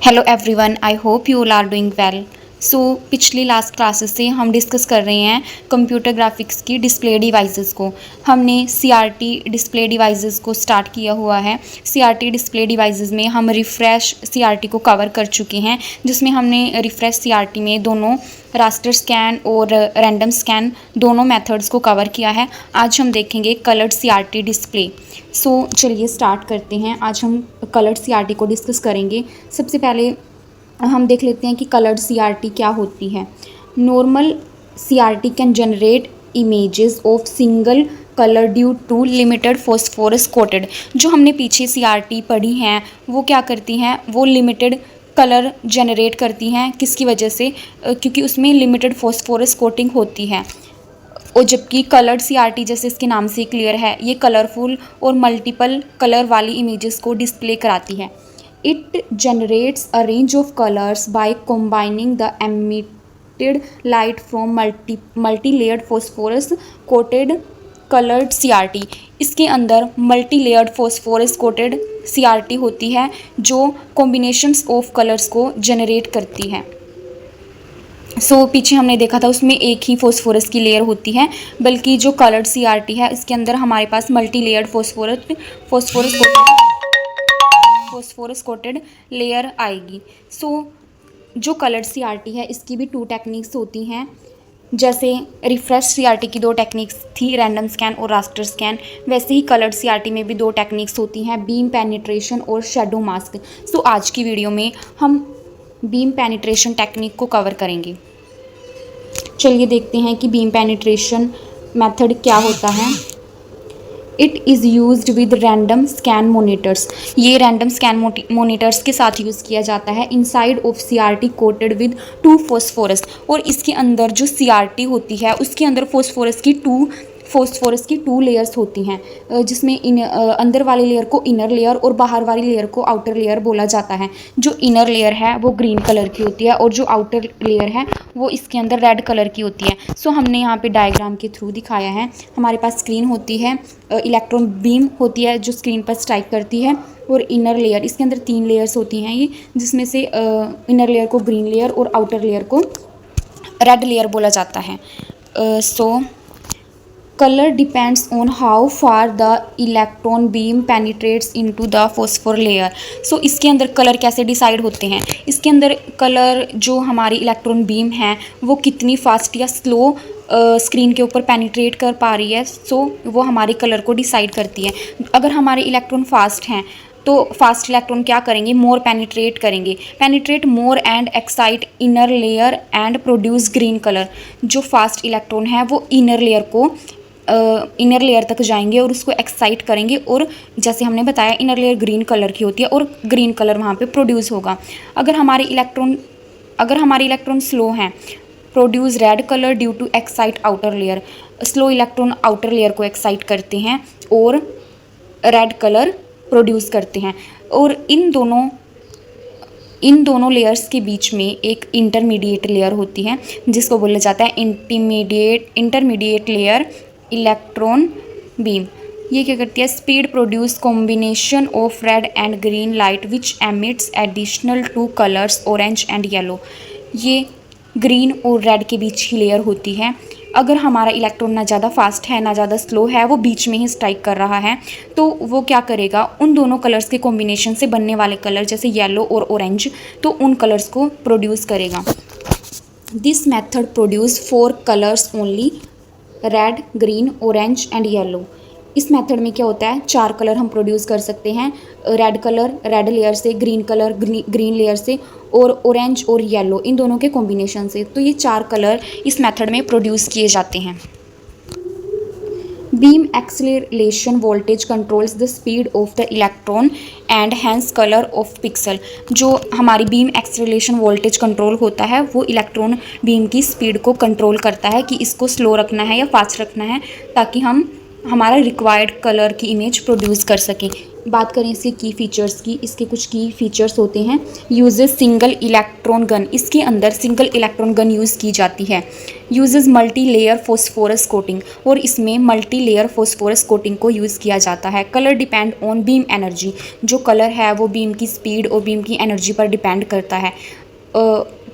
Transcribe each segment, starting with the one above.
Hello everyone, I hope you all are doing well. So पिछली last classes से हम discuss कर रहे हैं कंप्यूटर ग्राफिक्स की डिस्प्ले डिवाइसेस को। हमने सीआरटी डिस्प्ले डिवाइसेस को स्टार्ट किया हुआ है। सीआरटी डिस्प्ले डिवाइसेस में हम रिफ़्रेश सीआरटी को कवर कर चुके हैं, जिसमें हमने रिफ़्रेश सीआरटी में दोनों रास्टर स्कैन और रैंडम स्कैन दोनों मेथड्स को कवर किया है। आज हम देखेंगे कलर्ड सीआरटी डिस्प्ले। सो चलिए स्टार्ट करते हैं। आज हम कलर्ड सीआरटी को डिस्कस करेंगे। सबसे पहले हम देख लेते हैं कि कलर्ड सीआरटी क्या होती है। Normal CRT can generate images of single colour due to limited phosphorus coated. जो हमने पीछे सीआरटी पढ़ी हैं वो क्या करती हैं, वो लिमिटेड कलर जनरेट करती हैं। किसकी वजह से? क्योंकि उसमें लिमिटेड फॉस्फोरस कोटिंग होती है। और जबकि कलर्ड सीआरटी, जैसे इसके नाम से क्लियर है, ये कलरफुल और मल्टीपल कलर वाली इमेजेस को डिस्प्ले कराती है। It generates a range of colors by combining the emitted light from multi-layered phosphorus coated colored CRT। इसके अंदर multi layered phosphorus coated CRT होती है जो कॉम्बिनेशंस ऑफ कलर्स को जनरेट करती है। पीछे हमने देखा था उसमें एक ही फॉस्फोरस की लेयर होती है, बल्कि जो कलर्ड सीआरटी है इसके अंदर हमारे पास multi layered phosphorus coated layer आएगी। जो कलर्ड सीआरटी है इसकी भी 2 टेक्निक्स होती हैं। जैसे रिफ्रेश सीआरटी की 2 टेक्निक्स थी, रैंडम स्कैन और रास्टर स्कैन, वैसे ही कलर्ड सीआरटी में भी 2 टेक्निक्स होती हैं, बीम पेनिट्रेशन और शेडो मास्क। आज की वीडियो में हम बीम पेनिट्रेशन टेक्निक को कवर करेंगे। चलिए देखते हैं कि बीम पेनिट्रेशन मेथड क्या होता है। It is used with random scan monitors. ये रैंडम स्कैन मोनीटर्स के साथ यूज़ किया जाता है। Inside of CRT coated with 2 phosphorus. और इसके अंदर जो सीआरटी होती है उसके अंदर फॉस्फोरस की 2 लेयर्स होती हैं, जिसमें अंदर वाली लेयर को इनर लेयर और बाहर वाली लेयर को आउटर लेयर बोला जाता है। जो इनर लेयर है वो ग्रीन कलर की होती है और जो आउटर लेयर है वो इसके अंदर रेड कलर की होती है। हमने यहाँ पे डायग्राम के थ्रू दिखाया है। हमारे पास स्क्रीन होती है, इलेक्ट्रॉन बीम होती है जो स्क्रीन पर स्ट्राइक करती है, और इनर लेयर, इसके अंदर 3 लेयर्स होती हैं ये, जिसमें से इनर लेयर को ग्रीन लेयर और आउटर लेयर को रेड लेयर बोला जाता है। Color depends on how far the electron beam penetrates into the phosphor layer। इसके अंदर कलर कैसे डिसाइड होते हैं? इसके अंदर कलर, जो हमारी इलेक्ट्रॉन बीम है वो कितनी फास्ट या स्लो स्क्रीन के ऊपर पेनिट्रेट कर पा रही है, वो हमारे कलर को डिसाइड करती है। अगर हमारे इलेक्ट्रॉन फास्ट हैं तो फास्ट इलेक्ट्रॉन क्या करेंगे? More penetrate more and excite inner layer and produce green colour. जो फास्ट इलेक्ट्रॉन है वो इनर लेयर तक जाएंगे और उसको एक्साइट करेंगे, और जैसे हमने बताया इनर लेयर ग्रीन कलर की होती है और ग्रीन कलर वहाँ पे प्रोड्यूस होगा। अगर हमारे इलेक्ट्रॉन स्लो हैं, produce red colour due to excite outer layer. Slow electron outer layer को एक्साइट करते हैं और रेड कलर प्रोड्यूस करते हैं। और इन दोनों लेयर्स के बीच में एक इंटरमीडिएट लेयर होती है जिसको बोला जाता है इंटरमीडिएट लेयर इलेक्ट्रॉन बीम। ये क्या करती है? Speed produce combination of red and green light which emits additional 2 colours orange and yellow. ये ग्रीन और रेड के बीच ही लेयर होती है। अगर हमारा इलेक्ट्रॉन ना ज़्यादा फास्ट है ना ज़्यादा स्लो है, वो बीच में ही स्ट्राइक कर रहा है, तो वो क्या करेगा? उन दोनों कलर्स के कॉम्बिनेशन से बनने वाले कलर, जैसे येलो और ऑरेंज, तो उन कलर्स को प्रोड्यूस करेगा। This method produce 4 colours only, red, green, orange and yellow. इस मेथड में क्या होता है? 4 कलर हम प्रोड्यूस कर सकते हैं। रेड कलर रेड लेयर से, ग्रीन कलर ग्रीन लेयर से, और ऑरेंज और येलो इन दोनों के कॉम्बिनेशन से। तो ये 4 कलर इस मेथड में प्रोड्यूस किए जाते हैं। Beam acceleration voltage controls the speed of the electron and hence colour of pixel. जो हमारी बीम एक्सेलरेशन वोल्टेज कंट्रोल होता है वो इलेक्ट्रॉन बीम की स्पीड को कंट्रोल करता है कि इसको स्लो रखना है या फास्ट रखना है, ताकि हम हमारा रिक्वायर्ड कलर की इमेज प्रोड्यूस कर सकें। बात करें इसके की फ़ीचर्स की, इसके कुछ की फ़ीचर्स होते हैं। यूजेस सिंगल इलेक्ट्रॉन गन, इसके अंदर सिंगल इलेक्ट्रॉन गन यूज़ की जाती है। Uses multi layer phosphorus coating, और इसमें मल्टी लेयर फॉस्फोरस कोटिंग को यूज़ किया जाता है। Colour depend on beam energy, जो कलर है वो बीम की स्पीड और बीम की एनर्जी पर डिपेंड करता है।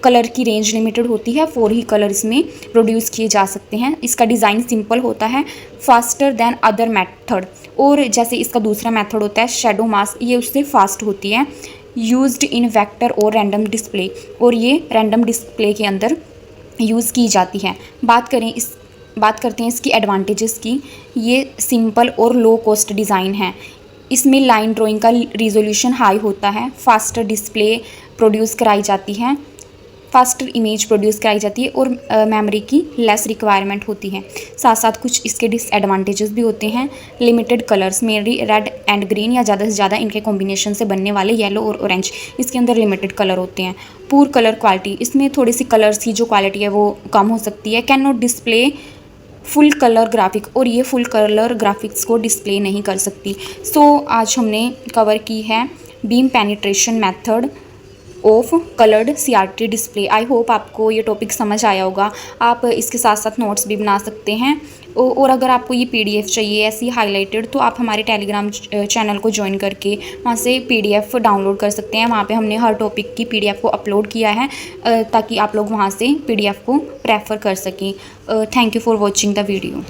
कलर की रेंज लिमिटेड होती है, 4 ही कलर इसमें प्रोड्यूस किए जा सकते हैं। इसका डिज़ाइन सिंपल होता है, फास्टर दैन अदर मेथड, और जैसे इसका दूसरा मेथड होता है शैडो मास्क, ये उससे फास्ट होती है। यूज्ड इन वेक्टर और रैंडम डिस्प्ले, और ये रैंडम डिस्प्ले के अंदर यूज़ की जाती है। बात करते हैं इसकी एडवांटेजेस की। ये सिंपल और लो कॉस्ट डिज़ाइन है। इसमें लाइन ड्राइंग का रिजोल्यूशन हाई होता है। फास्टर डिस्प्ले प्रोड्यूस कराई जाती है, फास्टर इमेज प्रोड्यूस कराई जाती है, और मेमोरी की लेस रिक्वायरमेंट होती है। साथ साथ कुछ इसके डिसएडवांटेजेस भी होते हैं। Limited colours, mainly red and green या ज़्यादा से ज़्यादा इनके कॉम्बिनेशन से बनने वाले येलो और ऑरेंज, इसके अंदर लिमिटेड कलर होते हैं। पुअर कलर क्वालिटी, इसमें थोड़ी सी कलर्स की जो क्वालिटी है वो कम हो सकती है। Can not display full colour graphic, और ये फुल कलर ग्राफिक्स को डिस्प्ले नहीं कर सकती। आज हमने कवर की है beam penetration method of coloured CRT display. I hope आपको ये टॉपिक समझ आया होगा। आप इसके साथ साथ नोट्स भी बना सकते हैं, और अगर आपको ये PDF चाहिए ऐसी हाईलाइटेड, तो आप हमारे टेलीग्राम चैनल को ज्वाइन करके वहाँ से PDF डाउनलोड कर सकते हैं। वहाँ पे हमने हर टॉपिक की PDF को अपलोड किया है, ताकि आप लोग वहाँ से PDF को प्रेफर कर सकें। Thank you for watching the video.